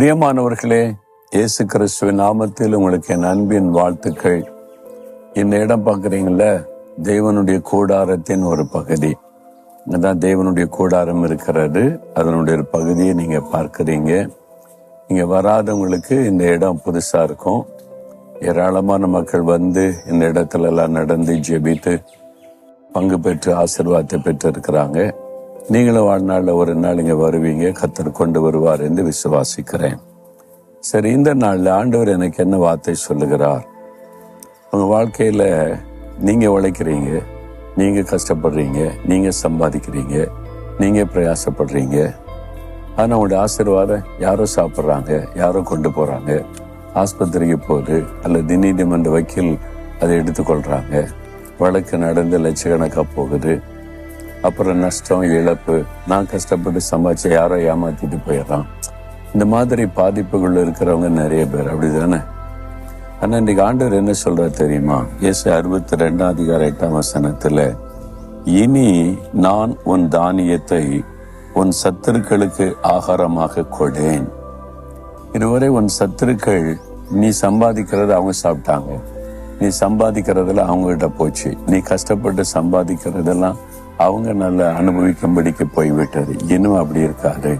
பிரியமானவர்களே, இயேசு கிறிஸ்துவின் நாமத்தில் உங்களுக்கு என் அன்பின் வாழ்த்துக்கள். இந்த இடம் பார்க்குறீங்கள, தேவனுடைய கூடாரத்தின் ஒரு பகுதி. இங்கதான் தேவனுடைய கூடாரம் இருக்கிறது. அதனுடைய ஒரு பகுதியை நீங்க பார்க்குறீங்க. இங்க வராதவங்களுக்கு இந்த இடம் புதுசா இருக்கும். ஏராளமான மக்கள் வந்து இந்த இடத்துல எல்லாம் நடந்து ஜெபித்து பங்கு பெற்று ஆசீர்வாதத்தை பெற்று இருக்கிறாங்க. நீங்களும் வாழ்நாளில் ஒரு நாள் இங்கே வருவீங்க. கர்த்தர் கொண்டு வருவார் என்று விசுவாசிக்கிறேன். சரி, இந்த நாளில் ஆண்டவர் எனக்கு என்ன வார்த்தை சொல்லுகிறார்? உங்கள் வாழ்க்கையில் நீங்கள் உழைக்கிறீங்க, நீங்கள் கஷ்டப்படுறீங்க, நீங்கள் சம்பாதிக்கிறீங்க, நீங்கள் பிரயாசப்படுறீங்க. ஆனால் உங்களுடைய ஆசீர்வாதம் யாரோ சாப்பிட்றாங்க, யாரோ கொண்டு போகிறாங்க, ஆஸ்பத்திரிக்கு போகுது, அல்லது நீதிமன்ற வக்கீல் அதை எடுத்துக்கொள்கிறாங்க, வழக்கு நடந்து லட்சக்கணக்காக போகுது, அப்புறம் நஷ்டம் இழப்பு, நான் கஷ்டப்பட்டு சம்பாதிச்சு யாரோ ஏமாத்திட்டு போயிடறான். இந்த மாதிரி பாதிப்புகள் இருக்கிறவங்க நிறைய பேர், அப்படிதானே? ஆனா இன்னைக்கு ஆண்டவர் என்ன சொல்ற தெரியுமா? ஏசாயா 62:8 இனி நான் உன் தானியத்தை உன் சத்துருக்களுக்கு ஆகாரமாக கொடேன். இதுவரை உன் சத்துருக்கள் நீ சம்பாதிக்கிறத அவங்க சாப்பிட்டாங்க, நீ சம்பாதிக்கிறதுல அவங்ககிட்ட போச்சு, நீ கஷ்டப்பட்டு சம்பாதிக்கிறதெல்லாம் அவங்க நல்ல அனுபவிக்கும்படிக்கு போய்விட்டது. இன்னும் அப்படி இருக்காது.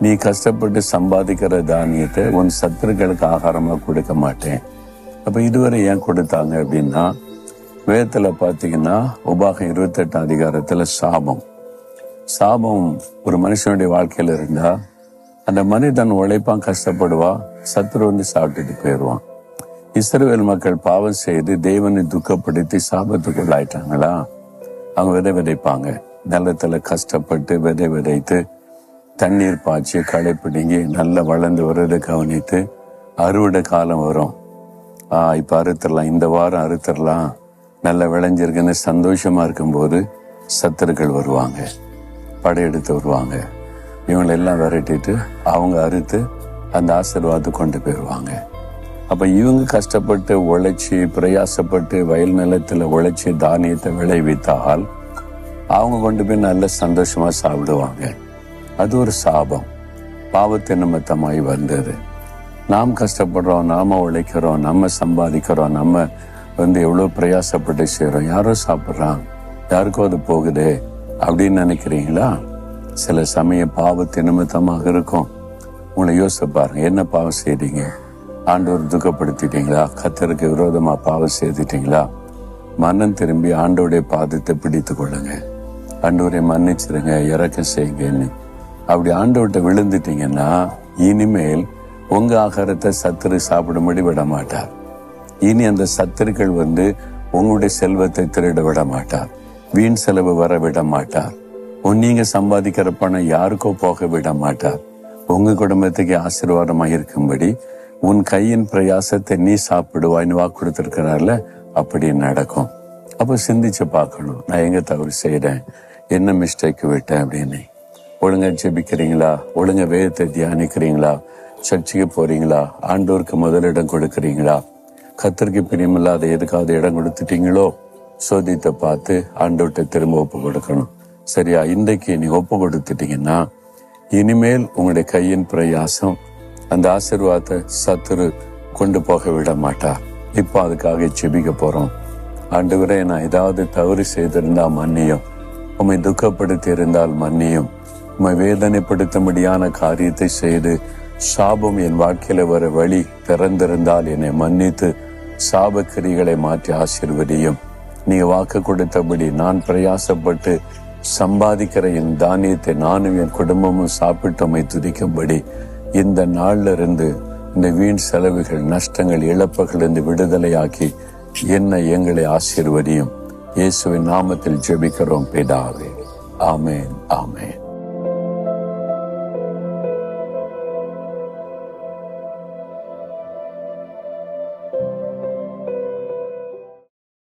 நீ கஷ்டப்பட்டு சம்பாதிக்கிற தானியத்தை உன் சத்துருக்களுக்கு ஆகாரமா கொடுக்க மாட்டேன். அப்ப இதுவரை ஏன் கொடுத்தாங்க அப்படின்னா, வேதத்துல பாத்தீங்கன்னா உபாகம் 28 சாபம் ஒரு மனுஷனுடைய வாழ்க்கையில இருந்தா அந்த மனிதன் உழைப்பான், கஷ்டப்படுவான், சத்துரு வந்து சாப்பிட்டுட்டு போயிடுவான். இஸ்ரவேல் மக்கள் பாவம் செய்து தேவனை துக்கப்படுத்தி சாபத்துக்குள்ளாயிட்டாங்களா? அவங்க விதை விதைப்பாங்க. நிலத்துல கஷ்டப்பட்டு விதை விதைத்து தண்ணீர் பாய்ச்சி களை பிடுங்கி நல்லா வளர்ந்து வர்றதை கவனித்து அறுவடை காலம் வரும். இப்ப அறுத்துடலாம், இந்த வாரம் அறுத்துடலாம், நல்லா விளைஞ்சிருக்குன்னு சந்தோஷமா இருக்கும்போது சத்துருக்கள் வருவாங்க, படையெடுத்து வருவாங்க. இவங்களெல்லாம் விரட்டிட்டு அவங்க அறுத்து அந்த ஆசீர்வாதத்தை கொண்டு போயிடுவாங்க. அப்ப இவங்க கஷ்டப்பட்டு உழைச்சி பிரயாசப்பட்டு வயல் நிலத்துல உழைச்சி தானியத்தை விளைவித்தால் அவங்க கொண்டு போய் நல்ல சந்தோஷமா சாப்பிடுவாங்க. அது ஒரு சாபம், பாவத்தை நிமித்தமாய் வந்தது. நாம் கஷ்டப்படுறோம், நாம உழைக்கிறோம், நம்ம சம்பாதிக்கிறோம், நம்ம எவ்வளவு பிரயாசப்பட்டு செய்யறோம், யாரோ சாப்பிட்றான், யாருக்கும் அது போகுது அப்படின்னு நினைக்கிறீங்களா? சில சமயம் பாவத்தை நிமித்தமாக இருக்கும். உங்களை யோசிச்சு பாருங்க, என்ன பாவம் செய்றீங்க? ஆண்டவர் துக்கப்படுத்திட்டீங்களா? கர்த்தருக்கு விரோதமா பாவம் செய்துட்டீங்களா? மனம் திரும்பி ஆண்டோடைய பாதத்தை பிடித்து கொள்ளுங்க. ஆண்டவரை மன்னிச்சிருங்க, இறக்கம் செய்யுங்கன்னு. அப்படி ஆண்டவர்கிட்ட விழுந்துட்டீங்கன்னா இனிமேல் உங்க ஆகாரத்தை சத்துரு சாப்பிடும்படி விட மாட்டார். இனி அந்த சத்துருக்கள் உங்களுடைய செல்வத்தை திருட விட மாட்டார், வீண் செலவு வர விட மாட்டார், நீங்க சம்பாதிக்கிற பணம் யாருக்கோ போக விட மாட்டார். உங்க குடும்பத்துக்கு ஆசீர்வாதமா இருக்கும்படி உன் கையின் பிரயாசத்தை நீ சாப்பிடுவாய்னு வாக்கு கொடுத்திருக்கிறார்ல, அப்படி நடக்கும். அப்ப சிந்திச்சு பார்க்கணும், நான் எங்க தவறு செய்யறேன், என்ன மிஸ்டேக் விட்டேன் அப்படின்னு. ஒழுங்கா ஜெபிக்கிறீங்களா? ஒழுங்கா வேதத்தை தியானிக்கிறீங்களா? சர்ச்சுக்கு போறீங்களா? ஆண்டோருக்கு முதலிடம் கொடுக்கறீங்களா? கர்த்தருக்கு பிரியமில்லாத எதுக்காவது இடம் கொடுத்துட்டீங்களோ? சோதித்தை பார்த்து ஆண்டோர்கிட்ட திரும்ப ஒப்பு கொடுக்கணும். சரியா? இன்றைக்கு நீ ஒப்பு கொடுத்துட்டீங்கன்னா இனிமேல் உங்களுடைய கையின் பிரயாசம் அந்த ஆசீர்வாதத்தை சத்துரு கொண்டு போக விட மாட்டார். இப்போ அதுக்காக ஜெபிக்க போறோம். ஆண்டவரே, நான் ஏதாவது தவறு செய்திருந்தா மன்னியும், உம்மை துக்கப்படுத்தி இருந்தால் மன்னியும், உம்மை வேதனைப்படுத்தும்படியான காரியத்தை செய்து சாபம் என் வாழ்க்கையில வர வழி திறந்திருந்தால் என்னை மன்னித்து சாபக்கிரிகளை மாற்றி ஆசீர்வதியும். நீங்க வாக்கு கொடுத்தபடி நான் பிரயாசப்பட்டு சம்பாதிக்கிற என் தானியத்தை நானும் என் குடும்பமும் சாப்பிட்டு உம்மை துதிக்கும்படி இந்த நாள்ல இருந்து இந்த வீண் செலவுகள், நஷ்டங்கள், இழப்புகள் இருந்து விடுதலையாக்கி எங்களை ஆசீர்வதியும். இயேசுவின் நாமத்தில் ஜெபிக்கிறோம் பிதாவே. ஆமேன், ஆமேன்.